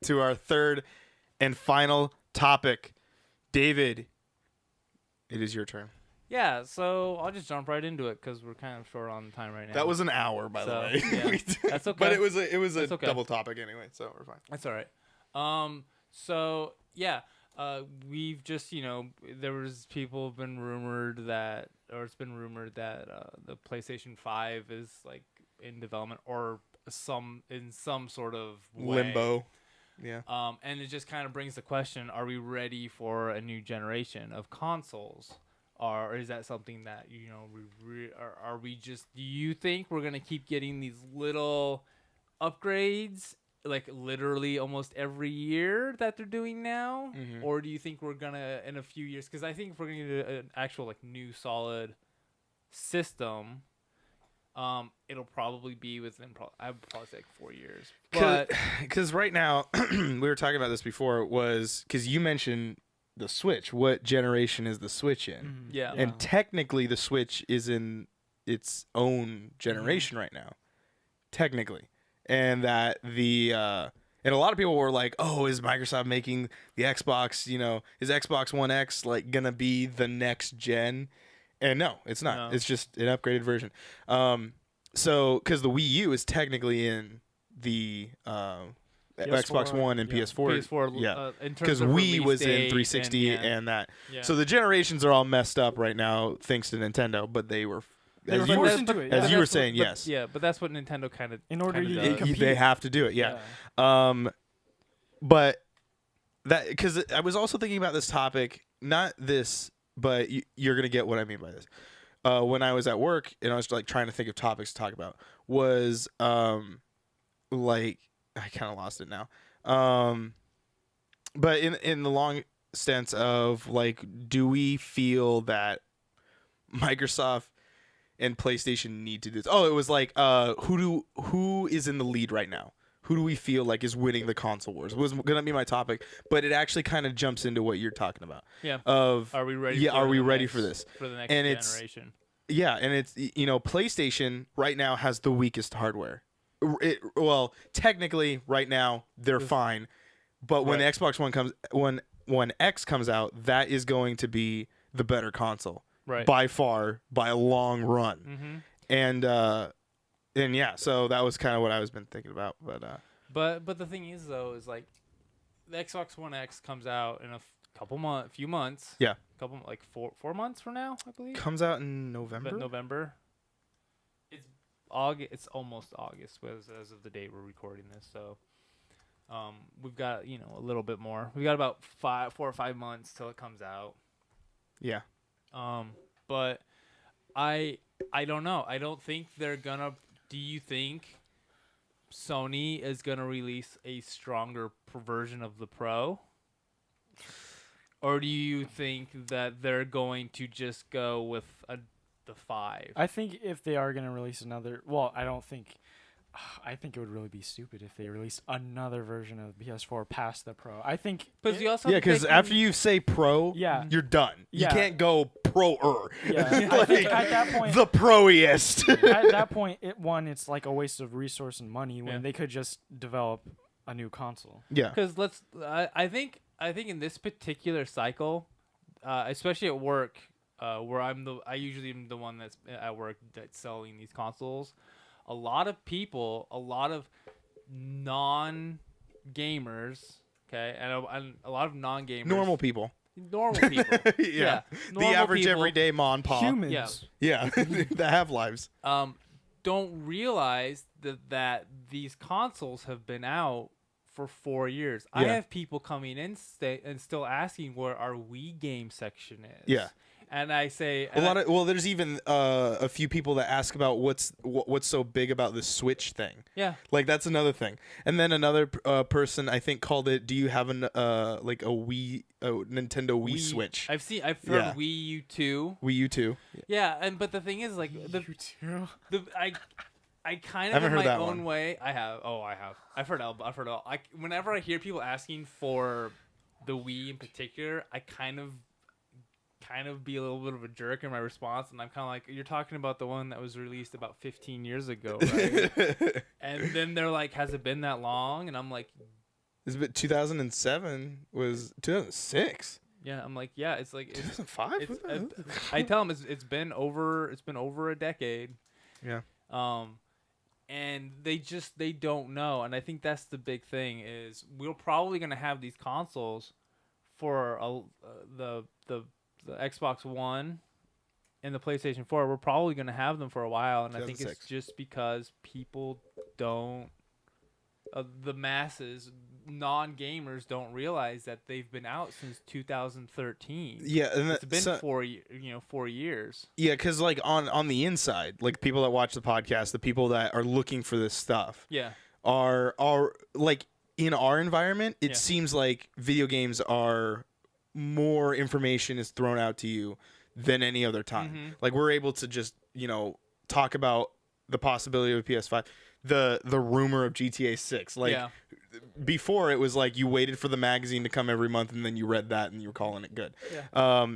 to our third and final topic. David, it is your turn. Yeah, so I'll just jump right into it because we're kind of short on time right now. That was an hour, by the way. Yeah, that's okay. But it was a okay. double topic anyway, so we're fine. That's all right. So yeah, we've just there was people have been rumored that, or it's been rumored that the PlayStation 5 is like in development or in some sort of way. Limbo. Yeah. And it just kind of brings the question: are we ready for a new generation of consoles? Or is that something that are we just? Do you think we're gonna keep getting these little upgrades, like literally almost every year that they're doing now, or do you think we're gonna in a few years? Because I think if we're gonna get an actual like new solid system, it'll probably be within I would probably say like 4 years. But because right now we were talking about this before was because you mentioned the Switch. What generation is the Switch in? Yeah. And technically the Switch is in its own generation right now. Technically. And that and a lot of people were like, oh, is Microsoft making the Xbox, is Xbox One X like gonna be the next gen? And no, it's not. No. It's just an upgraded version. So because the Wii U is technically in the Xbox One and PS4. PS4, because Wii was in 360 and that. Yeah. So the generations are all messed up right now thanks to Nintendo, but they were forced into it. As you were saying, yes. Yeah, but that's what Nintendo kind of in order to compete. They have to do it. Yeah. But that because I was also thinking about this topic, not this, but you're gonna get what I mean by this. When I was at work and I was like trying to think of topics to talk about was like. I kind of lost it now. But in the long sense of like, do we feel that Microsoft and PlayStation need to do this? Oh, it was like, who is in the lead right now? Who do we feel like is winning the console wars? It was going to be my topic, but it actually kind of jumps into what you're talking about. Yeah. Are we ready? Yeah. Are we ready for this? For the next generation. And it's PlayStation right now has the weakest hardware. Well, technically, right now they're fine, but when the Xbox One X comes out, that is going to be the better console, by far, by a long run, and yeah, so that was kind of what I was been thinking about, but the thing is though, is like the Xbox One X comes out in a few months, like 4 months from now, I believe. Comes out in November. August. It's almost August as of the date we're recording this. So, we've got a little bit more. We got about 4 or 5 months till it comes out. Yeah. But I don't know. I don't think they're gonna. Do you think Sony is gonna release a stronger version of the Pro? Or do you think that they're going to just go with the 5? I think if they are going to release another, I think it would really be stupid if they released another version of the PS4 past the Pro. I think because after you say Pro, you're done. You can't go Pro-er. Yeah, I think at that point, the Pro-iest. At that point, it's like a waste of resource and money when they could just develop a new console. Yeah, because I think in this particular cycle, especially at work. Where I usually am the one that's at work that's selling these consoles. A lot of non-gamers, okay, and a lot of non-gamers. Normal people. Yeah. The average everyday mom, pa. Humans. Yeah. That have lives. Don't realize that these consoles have been out for 4 years. I have people coming in and still asking where our Wii game section is. Yeah. And I say there's even a few people that ask about what's so big about the Switch thing. Yeah, like that's another thing. And then another person I think called it. Do you have Nintendo Wii Switch? I've heard Wii U 2. Wii U 2. Yeah, but the thing is like I kind of haven't in heard my that own one. way. I have. I've heard all. Whenever I hear people asking for the Wii in particular, I kind of be a little bit of a jerk in my response, and I'm kind of like, you're talking about the one that was released about 15 years ago, right? And then they're like, has it been that long? And I'm like, It's been 2007 was 2006. Yeah, I'm like, yeah, it's like 2005. I tell them it's been over a decade. Yeah. And they don't know, and I think that's the big thing is we're probably gonna have these consoles for the Xbox One and the PlayStation 4. We're probably gonna have them for a while, and I think it's just because people don't, the masses, non-gamers don't realize that they've been out since 2013. Yeah, and it's been 4 years. Yeah, because like on the inside, like people that watch the podcast, the people that are looking for this stuff, Yeah. are like in our environment. It seems like video games are more information is thrown out to you than any other time. Mm-hmm. Like we're able to just talk about the possibility of a PS5, the rumor of GTA 6, like. Yeah. Before it was like you waited for the magazine to come every month and then you read that and you were calling it good. Yeah.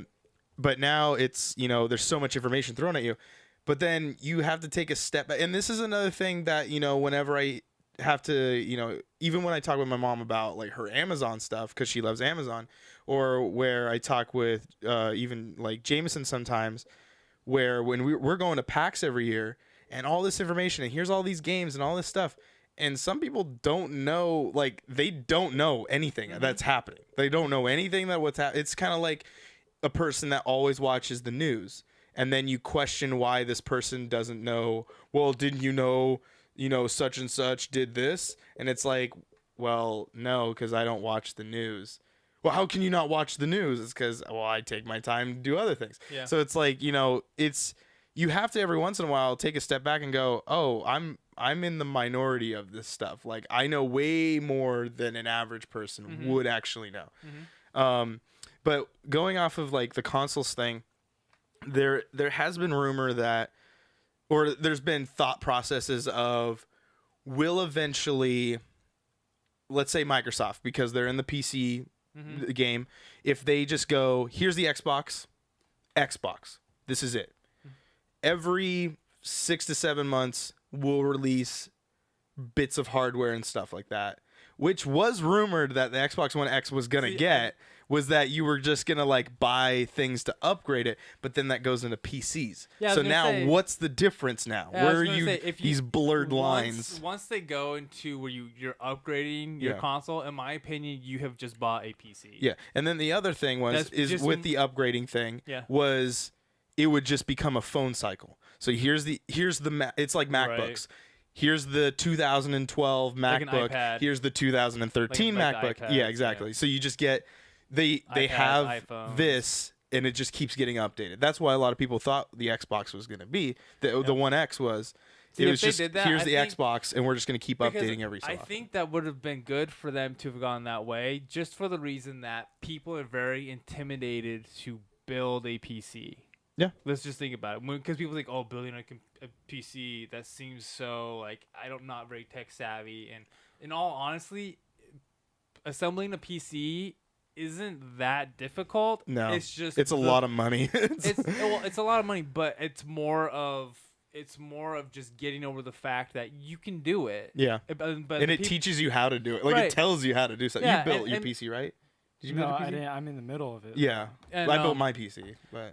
But now it's, there's so much information thrown at you. But then you have to take a step back. And this is another thing that, whenever I have to, even when I talk with my mom about like her Amazon stuff, because she loves Amazon, or where I talk with even like Jameson sometimes, where when we're going to PAX every year and all this information and here's all these games and all this stuff. And some people don't know, like, they don't know anything that's happening. They don't know anything that what's happening. It's kind of like a person that always watches the news. And then you question why this person doesn't know, well, didn't you know, such and such did this? And it's like, well, no, because I don't watch the news. Well, how can you not watch the news? It's because, well, I take my time to do other things. Yeah. So it's like, you have to every once in a while take a step back and go, oh, I'm in the minority of this stuff. Like I know way more than an average person would actually know. But going off of like the consoles thing, there has been rumor that, or there's been thought processes of, will eventually, let's say Microsoft, because they're in the PC game, if they just go, here's the Xbox, this is it. Every 6 to 7 months, we'll release bits of hardware and stuff like that, which was rumored that the Xbox One X was going to get, was that you were just going to like buy things to upgrade it, but then that goes into PCs. Yeah, so now what's the difference now? Where are these blurred lines? Once they go into where you're upgrading your console, in my opinion, you have just bought a PC. Yeah. And then the other thing was, with the upgrading thing, was it would just become a phone cycle. So here's the it's like MacBooks. Right. Here's the 2012 MacBook. Like here's the 2013 MacBook. iPads, yeah, exactly. Yeah. So you just get they iPads, have iPhones. this, and it just keeps getting updated. That's why a lot of people thought the Xbox was going to be the One X was. See, it was just did that, here's the Xbox, and we're just going to keep updating every so often. I think that would have been good for them to have gone that way, just for the reason that people are very intimidated to build a PC. Yeah. Let's just think about it. Because people think, oh, building a PC, that seems so, like, not very tech savvy. And in all honesty, assembling a PC isn't that difficult. No. It's a lot of money. it's a lot of money, but it's more of just getting over the fact that you can do it. Yeah. But and it teaches you how to do it. Like, it tells you how to do something. Yeah, you built your PC, right? Did you build your PC? I didn't. I'm in the middle of it. Yeah. And, I built my PC. But.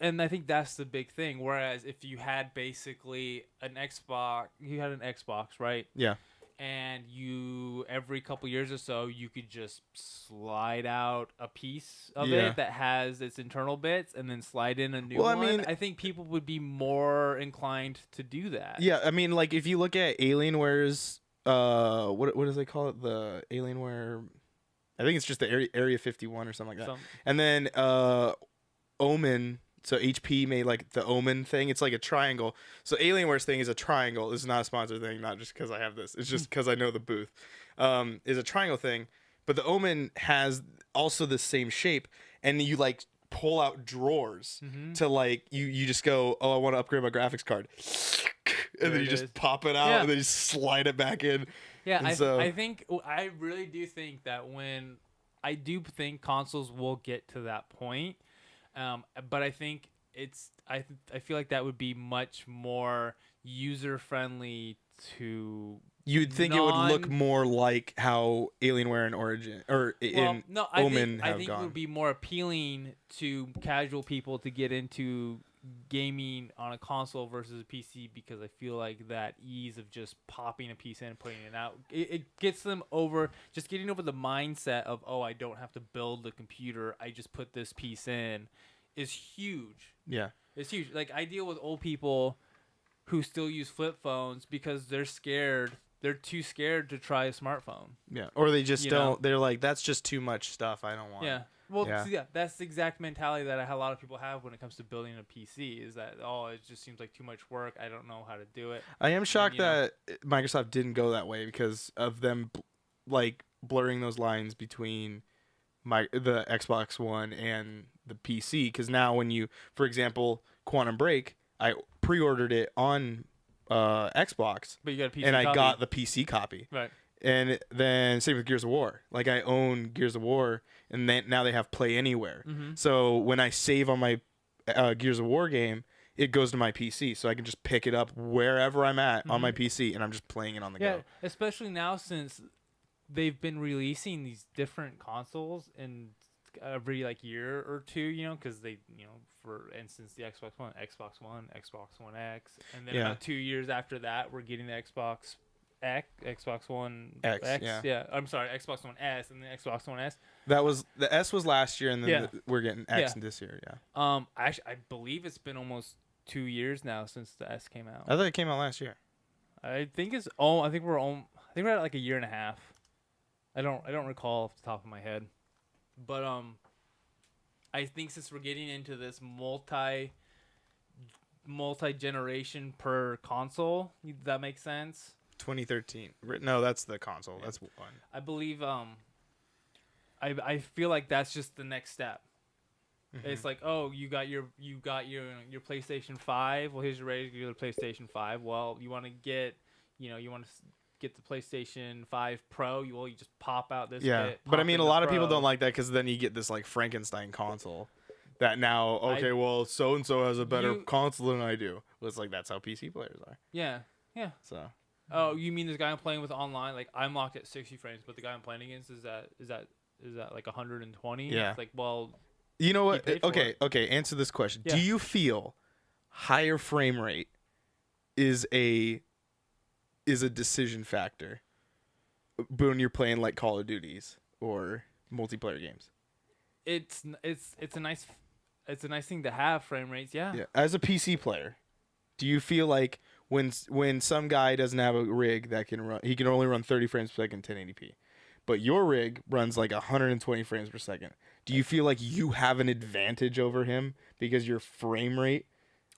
And I think that's the big thing. Whereas if you had basically an Xbox, right? Yeah. And you, every couple years or so, you could just slide out a piece of it that has its internal bits and then slide in a new one. I mean, I think people would be more inclined to do that. Yeah, I mean, like, if you look at Alienware's, what do they call it? The Alienware, I think it's just the Area 51 or something like that. And then Omen, so HP made like the Omen thing. It's like a triangle. So Alienware's thing is a triangle. This is not a sponsored thing, not just because I have this. It's just because I know the booth. Is a triangle thing, but the Omen has also the same shape, and you like pull out drawers to like you just go, oh, I want to upgrade my graphics card, and then you just pop it out and then you slide it back in. Yeah, I really do think that I do think consoles will get to that point. But I think I feel like that would be much more user friendly to You'd think it would look more like how Alienware and Origin Omen I have think gone. it would be more appealing to casual people to get into gaming on a console versus a PC, because I feel like that ease of just popping a piece in and putting it out, it gets them over, just getting over the mindset of, oh, I don't have to build the computer, I just put this piece in, is huge. Yeah. It's huge. Like, I deal with old people who still use flip phones because they're scared. They're too scared to try a smartphone. Yeah. Or they just don't. Know? They're like, that's just too much stuff. I don't want. Yeah. Well, yeah. See, that's the exact mentality that a lot of people have when it comes to building a PC, is that, oh, it just seems like too much work. I don't know how to do it. I am shocked that Microsoft didn't go that way because of them like blurring those lines between the Xbox One and the PC. Because now when you, for example, Quantum Break, I pre-ordered it on Xbox, but you got a PC and copy. I got the PC copy. Right. And then same with Gears of War. Like, I own Gears of War, and then now they have Play Anywhere. Mm-hmm. So when I save on my Gears of War game, it goes to my PC, so I can just pick it up wherever I'm at on my PC, and I'm just playing it on the Yeah, go. especially now since they've been releasing these different consoles in every like year or two, because they, for instance, the Xbox One, Xbox One X, and then about 2 years after that, we're getting the Xbox One X. I'm sorry, Xbox One S and the Xbox One S. That was the S was last year, and then we're getting X this year. Yeah. Actually, I believe it's been almost 2 years now since the S came out. I thought it came out last year. I think it's I think we're at like a year and a half. I don't recall off the top of my head, but I think since we're getting into this multi-generation per console, that makes sense. 2013. No, that's the console. Yeah. That's one. I believe I feel like that's just the next step. Mm-hmm. It's like, oh, you got your PlayStation 5. Well, here's your regular PlayStation 5. Well, you want to get the PlayStation 5 Pro. You just pop out this bit. But I mean, a lot of people don't like that because then you get this like Frankenstein console that now, well, so and so has a better console than I do. Well, it's like, that's how PC players are. Yeah. So. Oh, you mean this guy I'm playing with online? Like, I'm locked at 60 frames, but the guy I'm playing against is that like 120? Yeah. It's like, well, you know what? Okay. Answer this question. Yeah. Do you feel higher frame rate is a decision factor when you're playing like Call of Duties or multiplayer games? It's a nice thing to have, frame rates. Yeah. As a PC player, do you feel like when some guy doesn't have a rig that can run, he can only run 30 frames per second 1080p, but your rig runs like 120 frames per second, do you feel like you have an advantage over him because your frame rate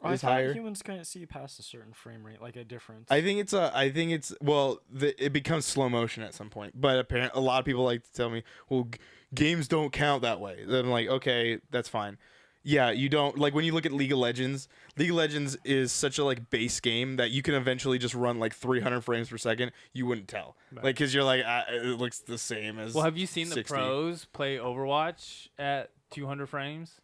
is higher? Humans can't see past a certain frame rate, like a difference. I think it becomes slow motion at some point, but apparently a lot of people like to tell me, well, games don't count that way. Then I'm like, okay, that's fine. Yeah, you don't, like, when you look at League of Legends is such a like base game that you can eventually just run like 300 frames per second. You wouldn't tell, right. Like, because you're like, it looks the same as. Well, have you seen 60. the pros play Overwatch at 200 frames?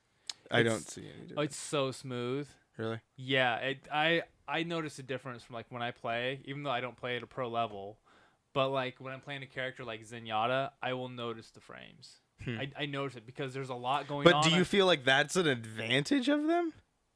I don't see any difference. Oh, it's so smooth. Really? Yeah, I notice a difference from like when I play, even though I don't play at a pro level, but like when I'm playing a character like Zenyatta, I will notice the frames. I notice it because there's a lot going on. But do you feel like that's an advantage of them?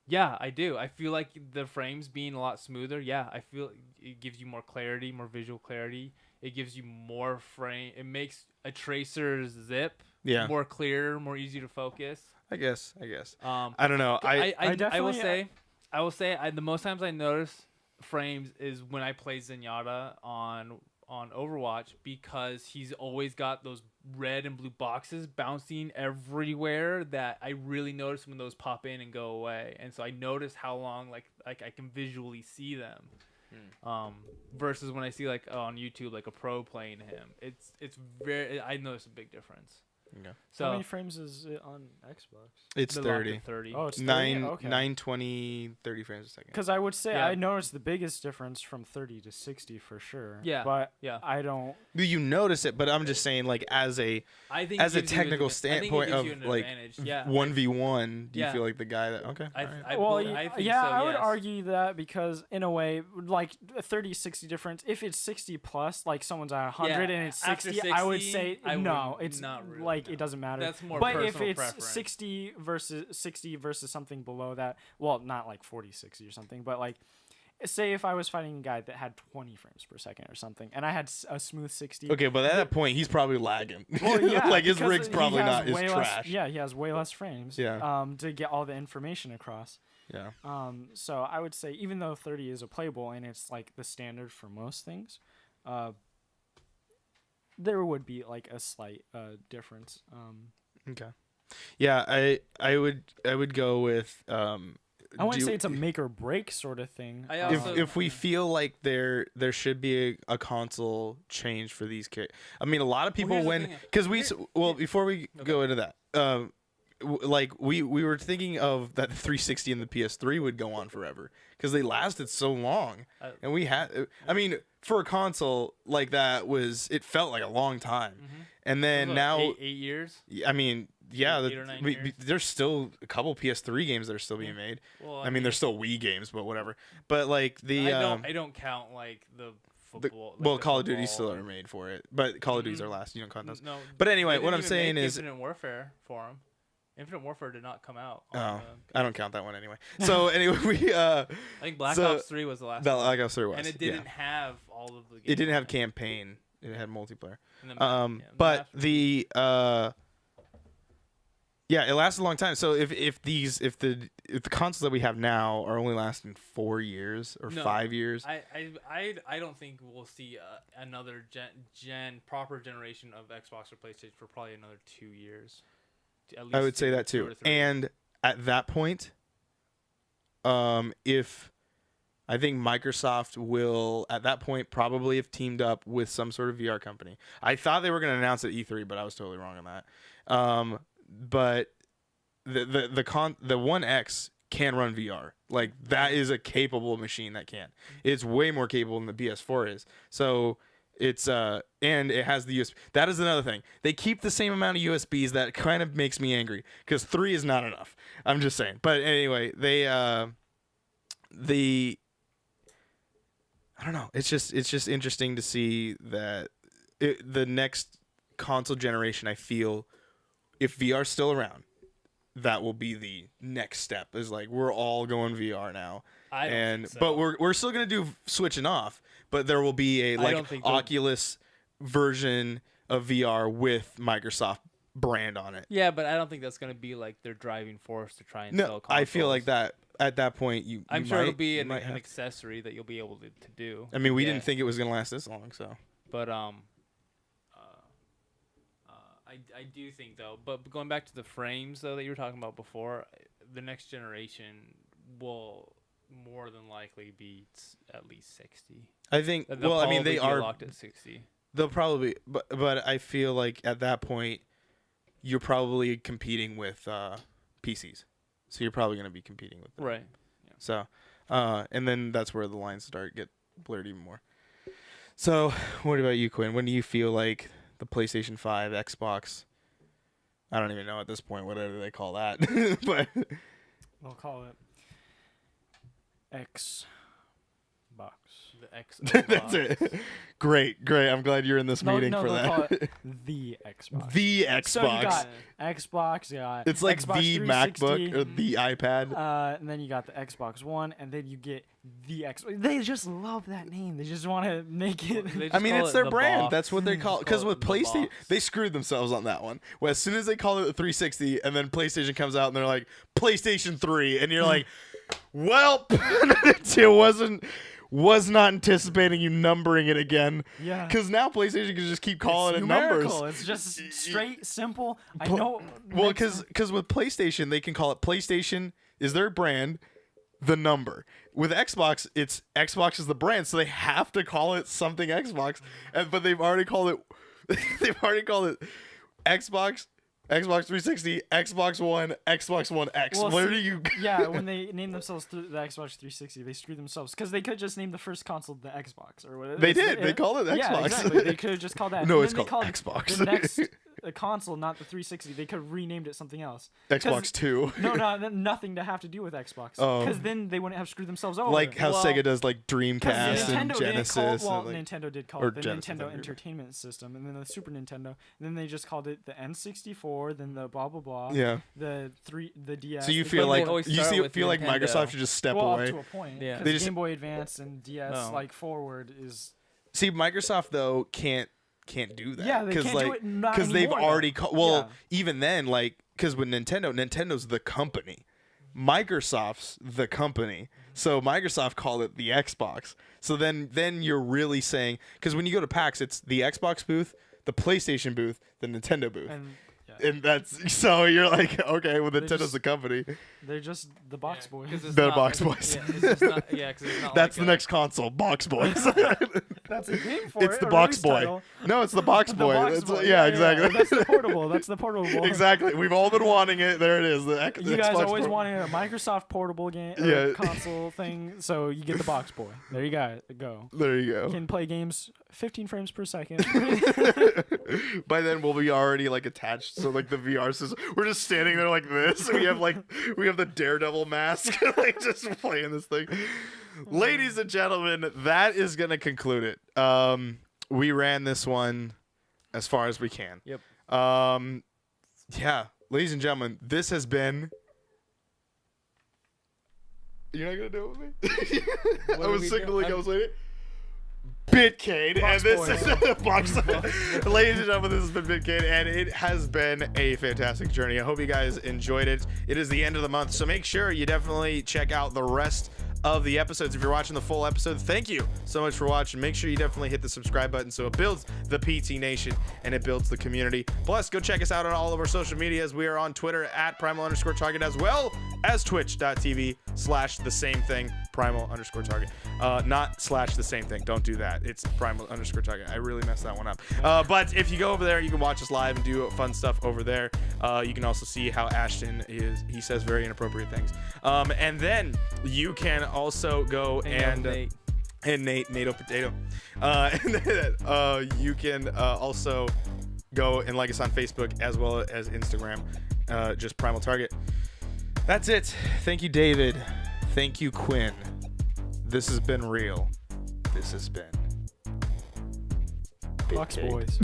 Yeah, I do. I feel like the frames being a lot smoother. Yeah, I feel it gives you more clarity, more visual clarity. It gives you more frame. It makes a tracer's zip more clear, more easy to focus. I guess. I don't know. I will say the most times I notice frames is when I play Zenyatta on Overwatch, because he's always got those red and blue boxes bouncing everywhere that I really notice when those pop in and go away. And so I notice how long like I can visually see them. Versus when I see like on YouTube like a pro playing him. It's very, I notice a big difference. Okay. So How many frames is it on Xbox? It's they're locked 30. at 30. Oh, it's 30? 920, 30 frames a second. Because I would say Yeah. I noticed the biggest difference from 30 to 60 for sure. Yeah, But yeah. I don't. You notice it, but I'm just saying, like, as a I think as it a gives you an technical adva- I think it standpoint gives of you an like advantage. Yeah. 1v1, do you Yeah. feel like the guy that okay? I, all right. I, Well, bel- I think yeah, so, I would yes. argue that because in a way, like a 30-60 difference. If it's 60 plus, like someone's at 100 Yeah, and it's after 60, I would 60, say I no. would It's not really, like no. it doesn't matter. That's more But if personal it's preference. 60 versus something below that, well, not like 40-60 or something, but like say if I was fighting a guy that had 20 frames per second or something, and I had a smooth 60. Okay, but at that point he's probably lagging. Well, yeah, like his because rig's he probably has not is way less- trash. Yeah, he has way less frames. Yeah. To get all the information across. Yeah. So I would say even though 30 is a playable and it's like the standard for most things, there would be like a slight difference. Okay. Yeah, I would go with I wouldn't say it's a make or break sort of thing. I if also- if we feel like there should be a console change for these kids. I mean, a lot of people here's the when thing. because before we go into that, like we were thinking of that the 360 and the PS3 would go on forever because they lasted so long, and we had. I mean, for a console like that it felt like a long time, and then What, now 8 years. I mean. Yeah, 8 or 9 years? there's still a couple PS3 games that are still being made. Well, I mean, there's still Wii games, but whatever. But like the I don't count like the football. like well, the Call of Duty football. still are made for it, but Call of Duty's are last. You don't count those. No. But anyway, they what didn't I'm even saying make is, Infinite Warfare for them. Infinite Warfare did not come out. oh, on I don't count that one anyway. So anyway, I think Black so- Ops 3 was the last. that one. Black Ops 3 was, and it yeah. didn't have all of the. Games It didn't have on campaign. It had multiplayer. And the map- yeah, the But maps were- yeah, it lasted a long time. So if the consoles that we have now are only lasting 4 years or No, 5 years, I don't think we'll see another proper generation of Xbox or PlayStation for probably another 2 years. At least I would say that 2 too. or 3. And at that point, if I think Microsoft will at that point probably have teamed up with some sort of VR company. I thought they were going to announce at E3, but I was totally wrong on that. But the One X can run VR. Like that is a capable machine that can. It's way more capable than the PS4 is. So it's and it has the USB. That is another thing. They keep the same amount of USBs. That kind of makes me angry because 3 is not enough. I'm just saying. But anyway, I don't know. It's just interesting to see that the next console generation. I feel if VR's still around, that will be the next step. Is like we're all going VR now. I don't think so. But we're still gonna do switching off. But there will be a don't think they'll- Oculus version of VR with Microsoft brand on it. Yeah, but I don't think that's going to be like their driving force to try and sell No, consoles. I feel like that at that point I'm you sure it'll might- be you an might have- accessory that you'll be able to do. I mean, we Yeah. didn't think it was gonna last this long, so. But I do think though. But going back to the frames though that you were talking about before, the next generation will more than likely be at least 60. I think. They'll Well, I mean, they probably be are. locked at 60. They'll probably, but I feel like at that point, you're probably competing with PCs, so you're probably gonna be competing with them. Right. So, and then that's where the lines get blurred even more. So, what about you, Quinn? When do you feel like the PlayStation 5, Xbox? I don't even know at this point whatever they call that, but We'll call it Xbox. The X. that's it. Great. I'm glad you're in this meeting for they'll call that. it the Xbox. The Xbox. So you got Xbox, you got It's like Xbox the 360, MacBook or the iPad. and then you got the Xbox One, and then you get the Xbox. They just love that name. They just want to make it. I mean, it's their brand. That's what they call it. Because with PlayStation, box. they screwed themselves on that one. Well, as soon as they call it the 360, and then PlayStation comes out and they're like, PlayStation 3. And you're like, well, it was not anticipating you numbering it again. Yeah. Because now PlayStation can just keep calling It's it numerical. numbers. It's just straight, simple. I Pl- know. Well, makes because with PlayStation, they can call it PlayStation is their brand, the number. With Xbox, it's Xbox is the brand, so they have to call it something Xbox. But they've already called it. They've already called it Xbox Xbox 360, Xbox One, Xbox One X. Well, Where see, do you? Yeah, when they name themselves the Xbox 360, they screw themselves because they could just name the first console the Xbox or whatever. They did. They called it Yeah, Xbox. exactly. They could have just called that. No, and it's then they called Xbox. The next console, not the 360. They could have renamed it something else. Xbox 2. No, nothing to have to do with Xbox. Because then they wouldn't have screwed themselves over. Like how Sega does like 'cause Dreamcast and Nintendo Genesis. didn't call, well, and, like, Nintendo did call or it the Genesis, Nintendo I forget. Entertainment System, and then the Super Nintendo, and then they just called it the N64, then the blah blah blah. yeah. The DS. So you the feel Game like Boy- always you start see, with feel like Nintendo. Microsoft should just step well, away. up to a point. Yeah. They Because just- Game Boy Advance and DS No. like forward is See, Microsoft though can't do that. Yeah, they can't do like, it not they've anymore, though. already well, Yeah. even then, like, because with Nintendo's the company. Microsoft's the company. So Microsoft called it the Xbox. So then you're really saying, because when you go to PAX, it's the Xbox booth, the PlayStation booth, the Nintendo booth. And that's so you're like, okay, well, Nintendo's just- the company. they're just the box boy. The box boys. Yeah, it's just not, yeah, 'cause it's not That's like the next console, Box Boys. That's a name for It's it. the a Box release Boy. title. No, it's the Box The Boy. Box It's- Boy. yeah, exactly. That's the portable. That's the portable. Exactly. We've all been wanting it. There it is. The You guys Xbox always One. wanted a Microsoft portable game or Yeah. console thing, so you get the Box Boy. There you go. There you You go. can play games 15 frames per second. By then we'll be already like attached. So like the VR system, we're just standing there like this. We have the Daredevil mask, like just playing this thing. Ladies and gentlemen, that is gonna conclude it. We ran this one as far as we can. Yep. Yeah, ladies and gentlemen, this has been. You're not gonna do it with me? I are was we signaling. doing? I was waiting. Bitcade, and this is the box. Ladies and gentlemen, this has been Bitcade, and it has been a fantastic journey. I hope you guys enjoyed it. It is the end of the month, so make sure you definitely check out the rest of the episodes. If you're watching the full episode, thank you so much for watching. Make sure you definitely hit the subscribe button so it builds the PT Nation and it builds the community. Plus, go check us out on all of our social medias. We are on Twitter at Primal_Target, as well as Twitch.tv/the same thing, Primal_Target. Not /the same thing. Don't do that. It's Primal_Target. I really messed that one up. But if you go over there, you can watch us live and do fun stuff over there. You can also see how Ashton he says very inappropriate things. And then you can also go and Nato Potato. And then, you can also go and like us on Facebook as well as Instagram, just Primal Target. That's it. Thank you, David. Thank you, Quinn. This has been real. This has been Box Bitcade. Boys.